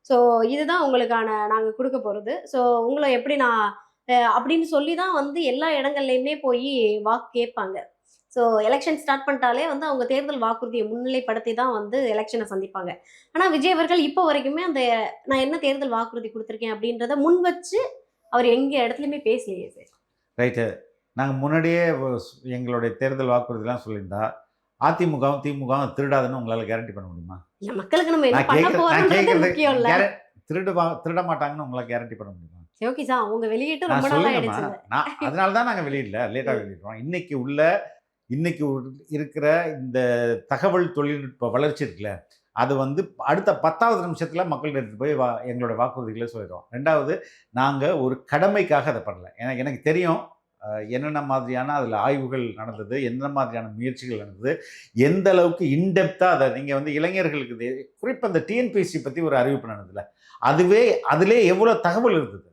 So இதுதான் உங்களுக்கான நாங்க குடுக்க போறது. ஸோ உங்கள எப்படி நான் அப்படின்னு சொல்லி தான் வந்து எல்லா இடங்கள்லயுமே போயி வாக்கு கேட்பாங்க. ஸோ எலக்ஷன் ஸ்டார்ட் பண்ணிட்டாலே வந்து அவங்க தேர்தல் வாக்குறுதிய முன்னிலைப்படுத்தி தான் வந்து எலக்ஷன சந்திப்பாங்க. ஆனா விஜய் அவர்கள் இப்போ வரைக்குமே அந்த நான் என்ன தேர்தல் வாக்குறுதி குடுத்துருக்கேன் அப்படின்றத முன் வச்சு அவர் எங்க இடத்துலயுமே பேசலையே சார். ரைட்டு. நாங்க முன்னாடியே எங்களுடைய தேர்தல் வாக்குறுதிலாம் சொல்லியிருந்தா, அதிமுகவும், திமுகவும் திருடாதுன்னு உங்களால கேரண்டி பண்ண முடியுமா? இல்ல மக்களுக்கு நம்ம என்ன நான் பண்ண கேட்கிறேன் நான் போறோம்ன்றதே கேட்கிறது முக்கியம் இல்ல. திருட மாட்டாங்கன்னு உங்களால கேரண்டி பண்ண முடியுமா? சரி ஓகே சார். அவங்க வெளியிட்டு நான் ரொம்ப நாள் சொல்லுங்கம்மா. ஆயிடுச்சுல்ல. அதனால தான் நாங்க வெளியிடல. லேட்டா ம். வெளியிடுறோம். இன்னைக்கு இருக்கிற இந்த தகவல் தொழில்நுட்ப வளர்ச்சி இருக்குல்ல, அது வந்து அடுத்த 10வது நிமிஷத்துல மக்கள்ட்ட எடுத்துட்டு போய் எங்களோட வாக்குறுதிகள சொல்லிடுறோம். 2வது நாங்க ஒரு கடமைக்காக அத பண்ணல. எனக்கு தெரியும். என்னென்ன மாதிரியான அதில ஆய்வுகள் நடந்தது, என்ன மாதிரியான முயற்சிகள் நடந்தது, எந்த அளவுக்கு இன்டெப்த்தா அத நீங்க வந்து இளைஞர்களுக்கு குறிப்பா இந்த டிஎன்பிஎஸ்சி பத்தி ஒரு அறிவிப்பு நடந்ததுல, அதிலே எவ்வளோ தகவல் இருந்தது.